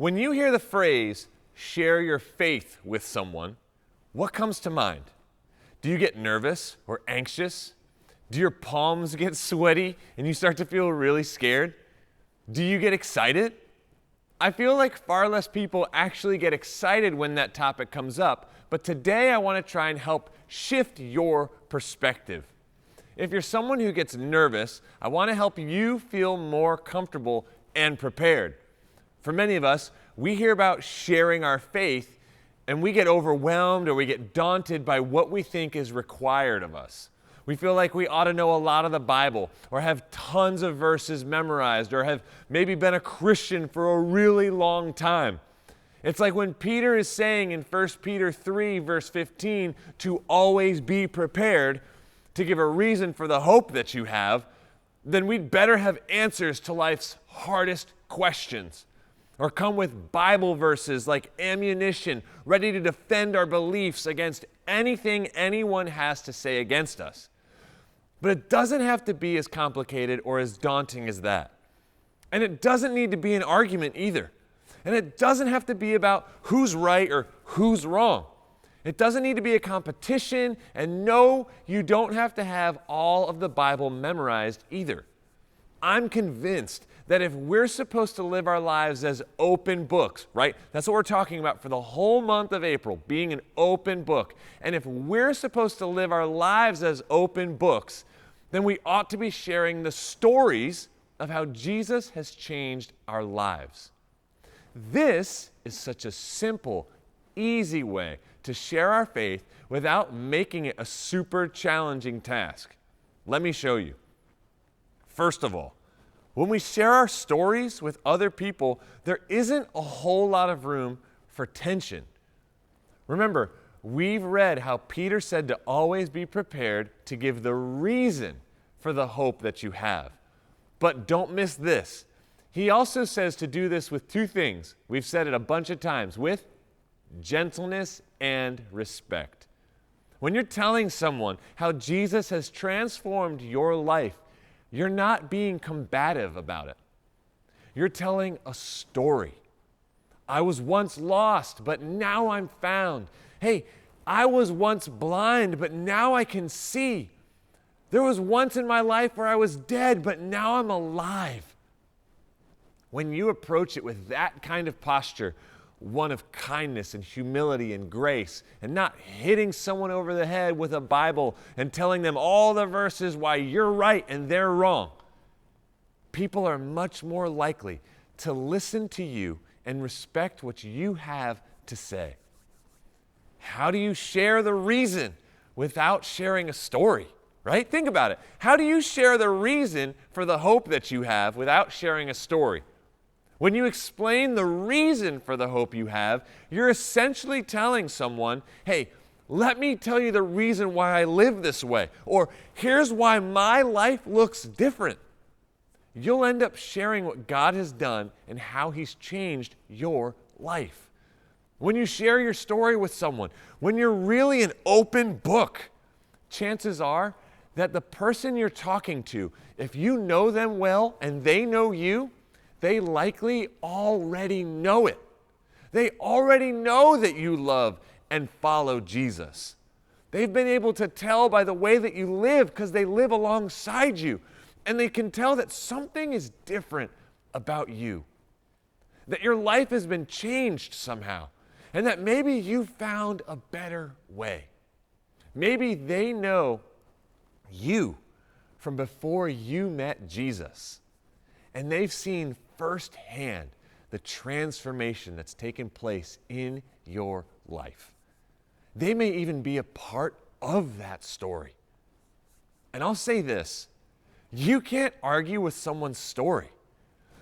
When you hear the phrase, share your faith with someone, what comes to mind? Do you get nervous or anxious? Do your palms get sweaty and you start to feel really scared? Do you get excited? I feel like far less people actually get excited when that topic comes up, but today I want to try and help shift your perspective. If you're someone who gets nervous, I want to help you feel more comfortable and prepared. For many of us, we hear about sharing our faith and we get overwhelmed or we get daunted by what we think is required of us. We feel like we ought to know a lot of the Bible or have tons of verses memorized or have maybe been a Christian for a really long time. It's like when Peter is saying in 1 Peter 3, verse 15, to always be prepared, to give a reason for the hope that you have, then we'd better have answers to life's hardest questions. Or come with Bible verses like ammunition, ready to defend our beliefs against anything anyone has to say against us. But it doesn't have to be as complicated or as daunting as that. And it doesn't need to be an argument either. And it doesn't have to be about who's right or who's wrong. It doesn't need to be a competition, and no, you don't have to have all of the Bible memorized either. I'm convinced that if we're supposed to live our lives as open books, right? That's what we're talking about for the whole month of April, being an open book. And if we're supposed to live our lives as open books, then we ought to be sharing the stories of how Jesus has changed our lives. This is such a simple, easy way to share our faith without making it a super challenging task. Let me show you. First of all, when we share our stories with other people, there isn't a whole lot of room for tension. Remember, we've read how Peter said to always be prepared to give the reason for the hope that you have. But don't miss this. He also says to do this with two things. We've said it a bunch of times, with gentleness and respect. When you're telling someone how Jesus has transformed your life, you're not being combative about it. You're telling a story. I was once lost, but now I'm found. Hey, I was once blind, but now I can see. There was once in my life where I was dead, but now I'm alive. When you approach it with that kind of posture, one of kindness and humility and grace, and not hitting someone over the head with a Bible and telling them all the verses why you're right and they're wrong, people are much more likely to listen to you and respect what you have to say. How do you share the reason without sharing a story, right? Think about it. How do you share the reason for the hope that you have without sharing a story? When you explain the reason for the hope you have, you're essentially telling someone, hey, let me tell you the reason why I live this way, or here's why my life looks different. You'll end up sharing what God has done and how He's changed your life. When you share your story with someone, when you're really an open book, chances are that the person you're talking to, if you know them well and they know you, they likely already know it. They already know that you love and follow Jesus. They've been able to tell by the way that you live because they live alongside you. And they can tell that something is different about you. That your life has been changed somehow. And that maybe you found a better way. Maybe they know you from before you met Jesus. And they've seen firsthand the transformation that's taken place in your life. They may even be a part of that story. And I'll say this, you can't argue with someone's story.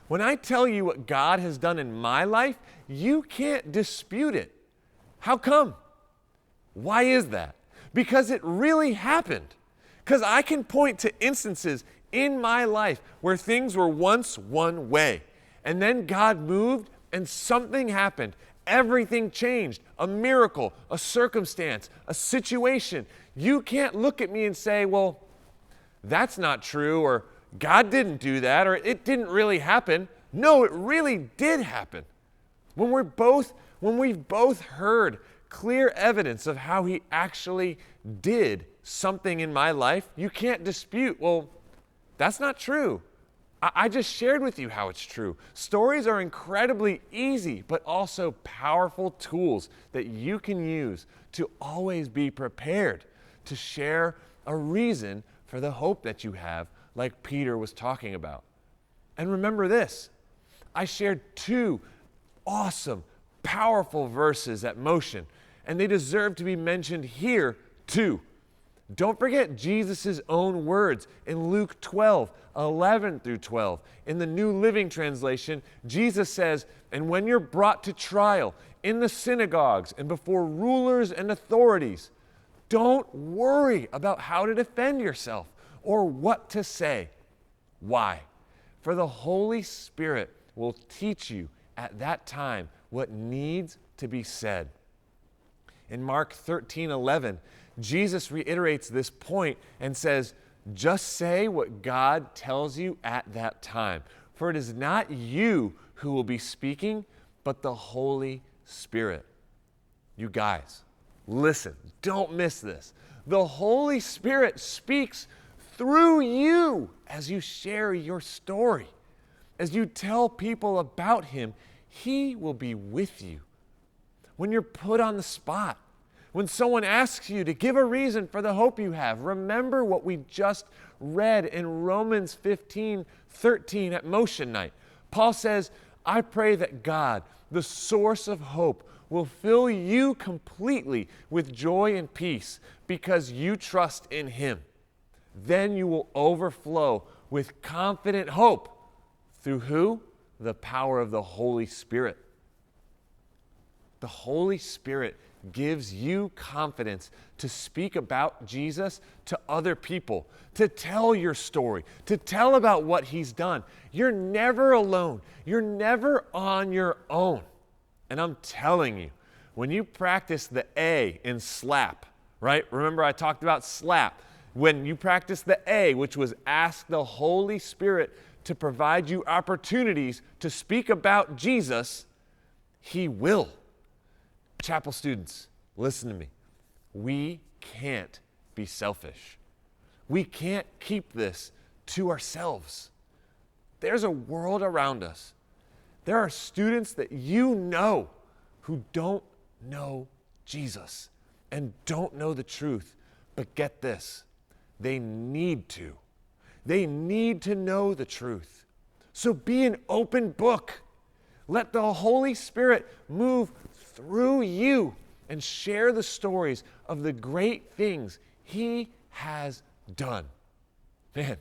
When I tell you what God has done in my life, you can't dispute it. How come? Why is that? Because it really happened. Because I can point to instances in my life where things were once one way, and then God moved and something happened. Everything changed. A miracle, a circumstance, a situation. You can't look at me and say, well, that's not true, or God didn't do that, or it didn't really happen. No, it really did happen. When we've both heard clear evidence of how he actually did something in my life, you can't dispute, well, that's not true. I just shared with you how it's true. Stories are incredibly easy, but also powerful tools that you can use to always be prepared to share a reason for the hope that you have, like Peter was talking about. And remember this, I shared 2 awesome, powerful verses at Motion, and they deserve to be mentioned here too. Don't forget Jesus' own words in Luke 12:11 through 12. In the New Living Translation, Jesus says, "And when you're brought to trial in the synagogues and before rulers and authorities, don't worry about how to defend yourself or what to say. Why? For the Holy Spirit will teach you at that time what needs to be said." In Mark 13:11, Jesus reiterates this point and says, "Just say what God tells you at that time, for it is not you who will be speaking, but the Holy Spirit." You guys, listen, don't miss this. The Holy Spirit speaks through you as you share your story. As you tell people about him, he will be with you. When you're put on the spot, when someone asks you to give a reason for the hope you have, remember what we just read in Romans 15:13 at Motion Night. Paul says, "I pray that God, the source of hope, will fill you completely with joy and peace because you trust in him. Then you will overflow with confident hope." Through who? The power of the Holy Spirit. The Holy Spirit gives you confidence to speak about Jesus to other people, to tell your story, to tell about what he's done. You're never alone. You're never on your own. And I'm telling you, when you practice the A in SLAP, right? Remember I talked about SLAP. When you practice the A, which was ask the Holy Spirit to provide you opportunities to speak about Jesus, he will. Chapel students, listen to me. We can't be selfish. We can't keep this to ourselves. There's a world around us. There are students that you know who don't know Jesus and don't know the truth. But get this, they need to. They need to know the truth. So be an open book. Let the Holy Spirit move through you and share the stories of the great things he has done. Man,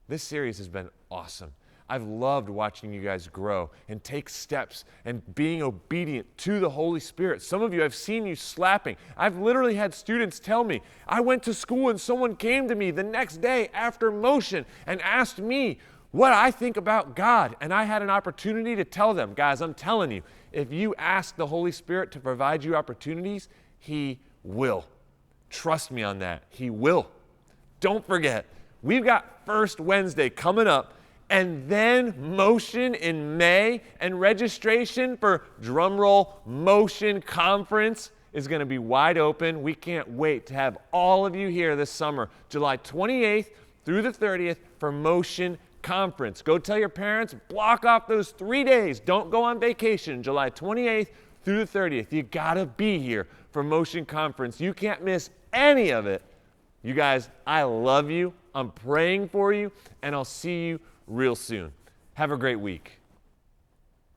this series has been awesome. I've loved watching you guys grow and take steps and being obedient to the Holy Spirit. Some of you, I've seen you slapping. I've literally had students tell me, I went to school and someone came to me the next day after Motion and asked me what I think about God. And I had an opportunity to tell them, guys, I'm telling you, if you ask the Holy Spirit to provide you opportunities, he will. Trust me on that. He will. Don't forget, we've got First Wednesday coming up, and then Motion in May, and registration for drumroll Motion Conference is going to be wide open. We can't wait to have all of you here this summer, July 28th through the 30th for Motion Conference. Go tell your parents, block off those 3 days. Don't go on vacation, July 28th through the 30th. You got to be here for Motion Conference. You can't miss any of it. You guys, I love you. I'm praying for you, and I'll see you real soon. Have a great week.